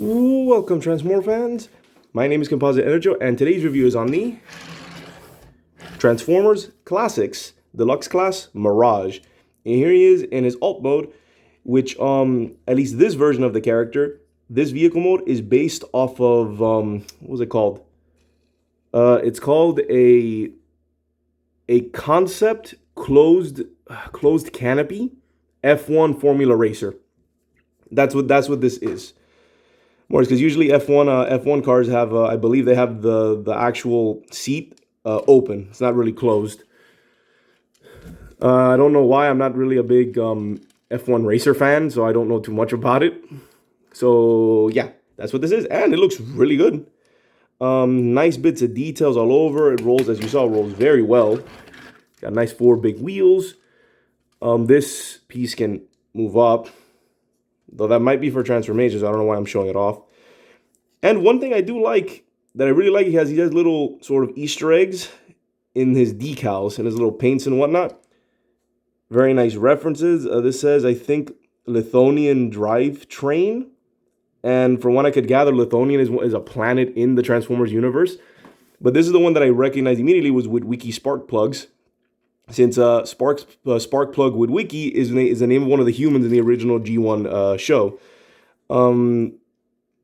Welcome, Transformer fans. My name is Composite Enerjoe, and today's review is on the Transformers Classics Deluxe Class Mirage. And here he is in his alt mode, which, at least this version of the character, this vehicle mode is based off of, what was it called? It's called a concept closed canopy F1 Formula Racer. That's what this is. More because usually F1 cars have, I believe they have the actual seat open. It's not really closed. I don't know why. I'm not really a big F1 racer fan, so I don't know too much about it. So yeah, that's what this is, and it looks really good. Nice bits of details all over. It rolls, as you saw, rolls very well. Got nice 4 big wheels. This piece can move up, though that might be for transformations. I don't know why I'm showing it off. And one thing I do like, that I really like, he has little sort of Easter eggs in his decals and his little paints and whatnot. Very nice references. This says, I think, Lithuanian drivetrain. And from what I could gather, Lithuanian is a planet in the Transformers universe. But this is the one that I recognized immediately was Woodwiki Sparkplugs. Since Sparkplug Woodwiki is the name of one of the humans in the original G1 show.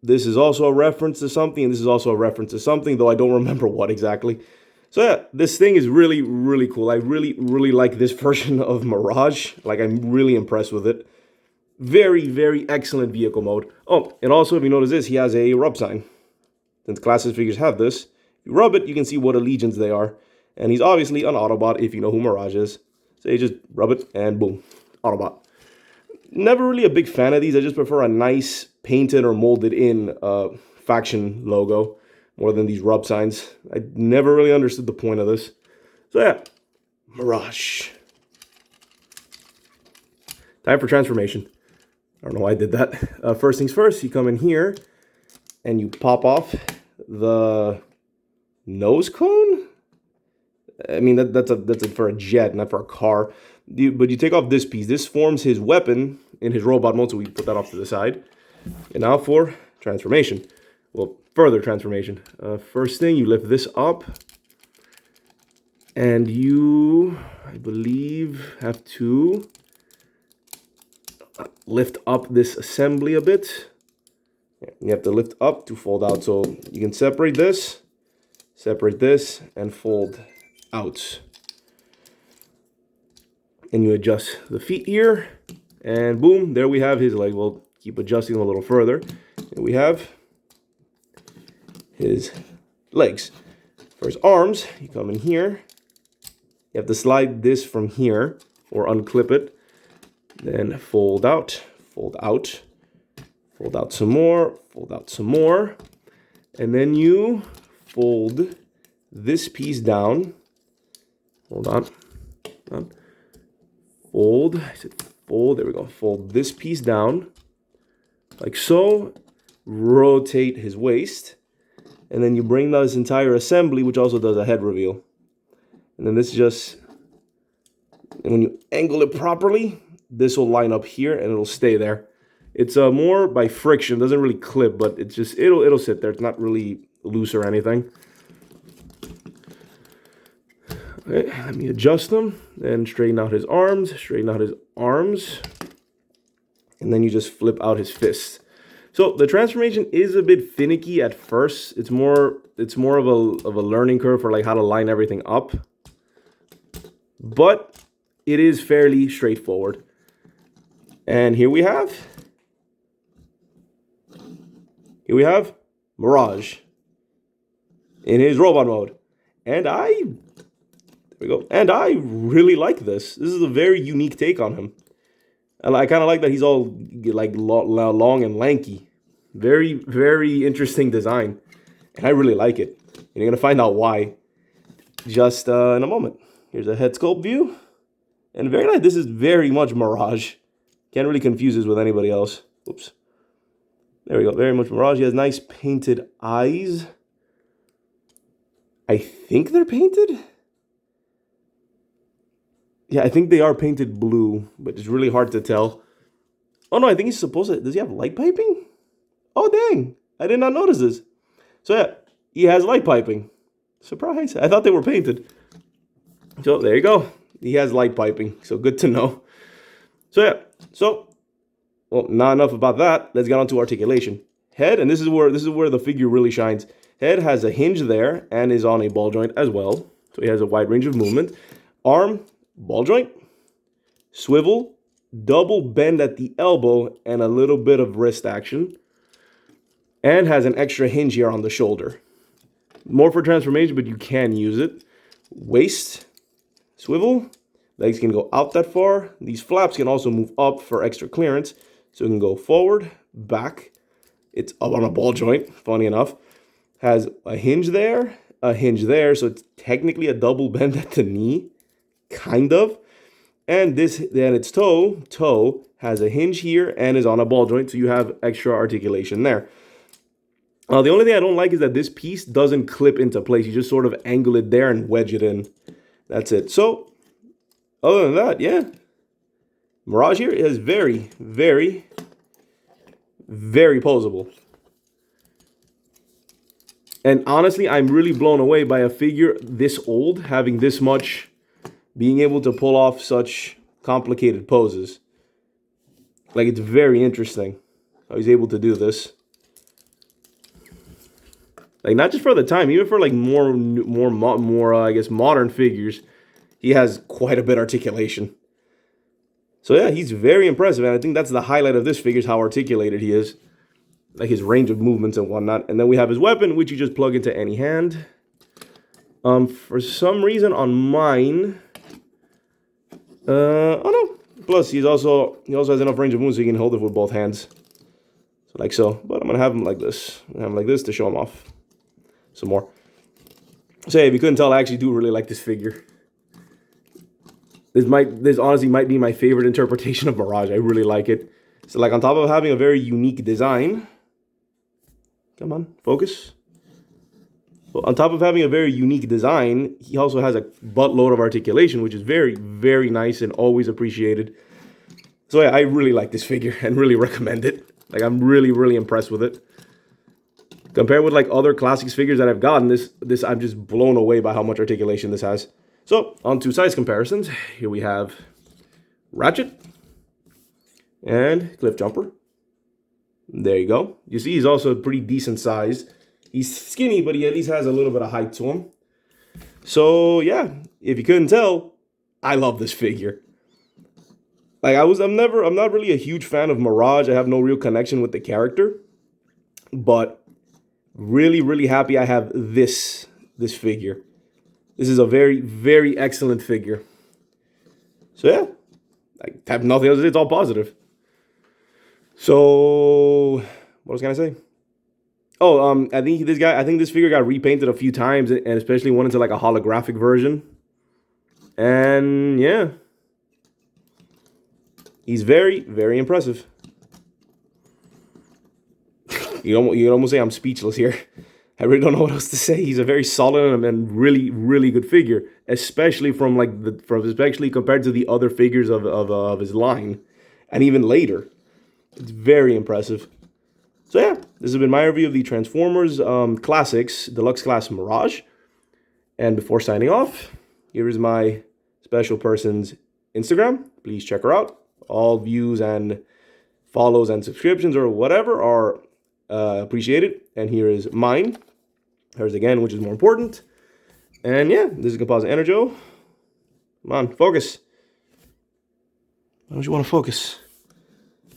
This is also a reference to something, and this is also a reference to something, though I don't remember what exactly. So yeah, this thing is really, really cool. I really, really like this version of Mirage. Like, I'm really impressed with it. Very, very excellent vehicle mode. Oh, and also, if you notice this, he has a rub sign. Since Classic figures have this, if you rub it, you can see what allegiance they are. And he's obviously an Autobot, if you know who Mirage is. So you just rub it, and boom, Autobot. Never really a big fan of these. I just prefer a nice painted or molded in faction logo more than these rub signs. I never really understood the point of this. So yeah, Mirage. Time for transformation. I don't know why I did that. First things first, you come in here and you pop off the nose cone. I mean, that's for a jet, not for a car. But you take off this piece. This forms his weapon in his robot mode, so we put that off to the side. And now for transformation. Well, further transformation. First thing, you lift this up. And you, I believe, have to lift up this assembly a bit. You have to lift up to fold out. So you can separate this, and fold out. And you adjust the feet here, and boom, there we have his leg. We'll keep adjusting them a little further. Here we have his legs. For his arms, you come in here. You have to slide this from here, or unclip it. Then fold out, fold out, fold out some more, fold out some more. And then you fold this piece down. Hold on. Fold. I said fold. There we go. Fold this piece down. Like so. Rotate his waist. And then you bring down this entire assembly, which also does a head reveal. And then this just... And when you angle it properly, this will line up here and it'll stay there. It's more by friction. It doesn't really clip, but it's just... It'll sit there. It's not really loose or anything. Okay, let me adjust them, then straighten out his arms, and then you just flip out his fists. So the transformation is a bit finicky at first. It's more of a learning curve for like how to line everything up. But it is fairly straightforward. And here we have Mirage in his robot mode. And there we go. And I really like this. This is a very unique take on him. And I kind of like that he's all like long and lanky. Very, very interesting design. And I really like it. And you're going to find out why just in a moment. Here's a head sculpt view. And very nice. This is very much Mirage. Can't really confuse this with anybody else. Oops. There we go. Very much Mirage. He has nice painted eyes. I think they're painted. Yeah, I think they are painted blue, but it's really hard to tell. Oh no, I think he's supposed to... Does he have light piping? Oh, dang. I did not notice this. So, yeah, he has light piping. Surprise. I thought they were painted. So, there you go. He has light piping. So, good to know. So, yeah. So, well, not enough about that. Let's get on to articulation. Head, and this is where the figure really shines. Head has a hinge there and is on a ball joint as well. So, he has a wide range of movement. Arm, ball joint. Swivel, double bend at the elbow, and a little bit of wrist action. And has an extra hinge here on the shoulder. More for transformation, but you can use it. Waist, swivel. Legs can go out that far. These flaps can also move up for extra clearance. So it can go forward, back. It's up on a ball joint, funny enough. Has a hinge there, so it's technically a double bend at the knee, kind of. And then its toe has a hinge here and is on a ball joint, so you have extra articulation there. The only thing I don't like is that this piece doesn't clip into place. You just sort of angle it there and wedge it in. That's it. So, other than that, yeah. Mirage here is very, very, very posable. And honestly, I'm really blown away by a figure this old, having this much, being able to pull off such complicated poses. Like, it's very interesting how he's able to do this. Like, not just for the time, even for like more I guess modern figures, he has quite a bit of articulation. So yeah, he's very impressive, and I think that's the highlight of this figure is how articulated he is, like his range of movements and whatnot. And then we have his weapon, which you just plug into any hand. For some reason on mine, oh no. Plus he also has enough range of movement so he can hold it with both hands, so like so. But I'm gonna have him like this. I'm gonna have him like this to show him off some more. So yeah, if you couldn't tell, I actually do really like this figure. This honestly might be my favorite interpretation of Mirage. I really like it. So like on top of having a very unique design, come on, focus. Well, on top of having a very unique design, he also has a buttload of articulation, which is very, very nice and always appreciated. So yeah, I really like this figure and really recommend it. Like, I'm really, really impressed with it. Compared with like other classics figures that I've gotten, this I'm just blown away by how much articulation this has. So, on to size comparisons. Here we have Ratchet and Cliff Jumper. There you go. You see he's also a pretty decent size. He's skinny, but he at least has a little bit of height to him. So, yeah, if you couldn't tell, I love this figure. Like, I'm not really a huge fan of Mirage. I have no real connection with the character. But really, really happy I have this figure. This is a very, very excellent figure. So yeah, I have nothing else. It's all positive. So what was I gonna say? Oh, I think this figure got repainted a few times, and especially went into like a holographic version. And yeah, he's very, very impressive. You almost say I'm speechless here. I really don't know what else to say. He's a very solid and really, really good figure, especially especially compared to the other figures of his line, and even later. It's very impressive. So yeah, this has been my review of the Transformers Classics Deluxe Class Mirage. And before signing off, here is my special person's Instagram. Please check her out. All views and follows and subscriptions or whatever are appreciated. And here is mine. Hers again, which is more important. And yeah, this is Composite Enerjoe. Come on, focus. Why don't you want to focus?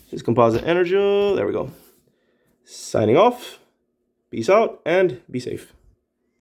This is Composite Enerjoe. There we go. Signing off. Peace out and be safe.